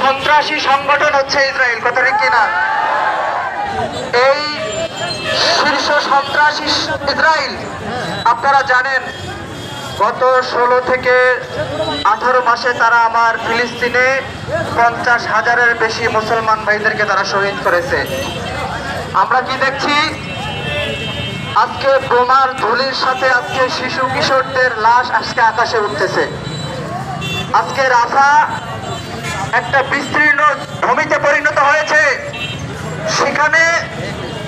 সন্ত্রাসী সংগঠন হচ্ছে ইসরায়েল, কথা ঠিক কিনা? এই শীর্ষ সন্ত্রাসী ইসরায়েল, আপনারা জানেন গত 16 থেকে 18 মাসে তারা আমার ফিলিস্তিনে 50,000-এর বেশি মুসলমান ভাইদেরকে তারা শহীদ করেছে। আমরা কি দেখছি? আজকে বোমার ধুলির সাথে আজকে শিশু কিশোরদের লাশ আজকে আকাশে উঠতেছে। আজকে রাফা একটা বিস্তীর্ণ ভূমিতে পরিণত হয়েছে। সেখানে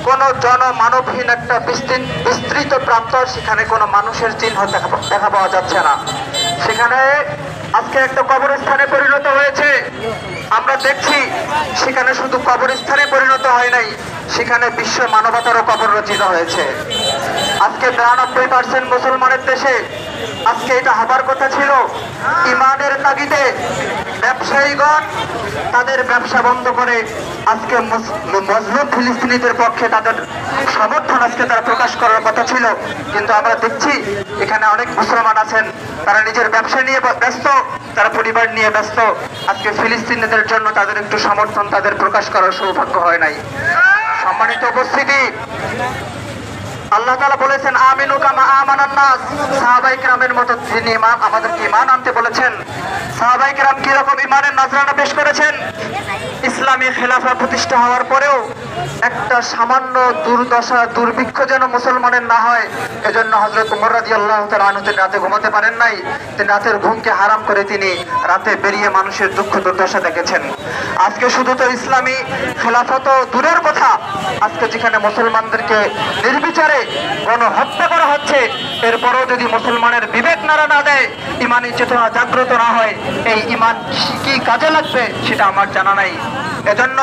কোনো জনমানবহীন একটা বিস্তৃত প্রান্তর, সেখানে কোনো মানুষের চিহ্ন দেখা পাওয়া যাচ্ছে না। সেখানে আজকে একটা কবরস্থানে পরিণত হয়েছে। আমরা দেখছি সেখানে শুধু কবরস্থানে পরিণত হয় নাই, সেখানে বিশ্ব মানবতারও কবর রচিত হয়েছে। আজকে 92% মুসলমানের দেশে আজকে এটা হবার কথা ছিল। ইমানের তাগিদে ব্যবসায়ীগণ তাদের ব্যবসা বন্ধ করে আজকে মজলুম ফিলিস্তিনিদের পক্ষে তাদের সমর্থন আজকে তারা প্রকাশ করার কথা ছিল। কিন্তু আমরা দেখছি এখানে অনেক মুসলমান আছেন, তারা নিজের ব্যবসা নিয়ে ব্যস্ত, তারা পরিবার নিয়ে ব্যস্ত। আজকে ফিলিস্তিনিদের জন্য তাদের একটু সমর্থন তাদের প্রকাশ করার সৌভাগ্য হয় নাই। সম্মানিত উপস্থিতি, আল্লাহ তাআলা বলেছেন আমিনু কামা আমানান নাস। সাহাবায়ে কেরামের মতো তিনি আমাদেরকে ঈমান আনতে বলেছেন। সাহাবায়ে কেরাম কি রকম ঈমানের নজরানা পেশ করেছেন? ইসলামী খেলাফা প্রতিষ্ঠা হওয়ার পরেও একটা সামান্য দুর্দশা দুর্ভিক্ষ যেন মুসলমানের না হয়, এজন্য হযরত ওমর রাদিয়াল্লাহু তাআলা আনহু রাতে ঘুমাতে পারেন নাই। তিনি রাতের ঘুমকে হারাম করে তিনি রাতে বেরিয়ে মানুষের দুঃখ দুর্দশা দেখেছেন। আজকে শুধু তো ইসলামী খেলাফত দূরের কথা, আজকে যেখানে মুসলমানদেরকে নির্বিচারে গণহত্যা করা হচ্ছে, এরপরও যদি মুসলমানের বিবেক নাড়া না দেয়, ইমানি চেতনা জাগ্রত না হয়, এই ইমান কি কাজে লাগবে সেটা আমার জানা নাই। এজন্য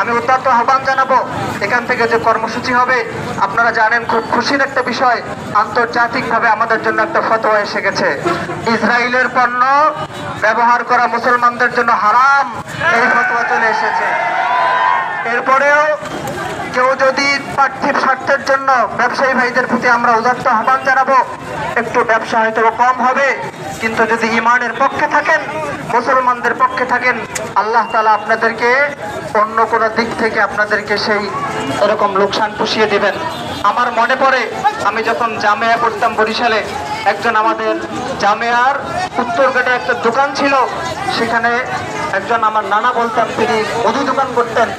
আমি উদাত্ত আহ্বান জানাবো, এখান থেকে যে কর্মসূচি হবে, আপনারা জানেন খুব খুশির একটা বিষয়, আন্তর্জাতিকভাবে আমাদের জন্য একটা ফতোয়া এসে গেছে। ইসরায়েলের পণ্য ব্যবহার করা মুসলমানদের জন্য হারাম, এই ফতোয়া চলে এসেছে। এরপরেও কেউ যদি পার্থিব স্বার্থের জন্য ব্যবসায়ী ভাইদের প্রতি আমরা উদাত্ত আহ্বান জানাবো, একটু ব্যবসা হয়তো কম হবে, কিন্তু যদি ইমানের পক্ষে থাকেন, মুসলমানদের পক্ষে থাকেন, আল্লাহ তাআলা আপনাদেরকে অন্য কোনো দিক থেকে আপনাদেরকে সেই এরকম লোকসান পুষিয়ে দিবেন। আমার মনে পড়ে আমি যখন জামিয়া পড়তাম বরিশালে, একজন আমাদের জামিয়ার উত্তর গেটে একটা দোকান ছিল, সেখানে একজন আমার নানা বলতাম তিনি মুদি দোকান করতেন।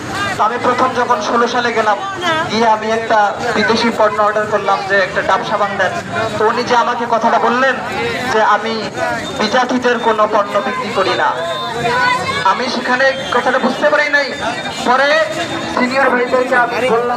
আমি প্রথম যখন 16 সালে গেলাম, গিয়ে আমি একটা বিদেশি পণ্য অর্ডার করলাম যে একটা ডাব সাবান দেন। তো উনি যে আমাকে কথাটা বললেন যে আমি বিজাতিদের কোনো পণ্য বিক্রি করি না, আমি সেখানে কথাটা বুঝতে পারি নাই। পরে সিনিয়র ভাইদেরকে আমি বললাম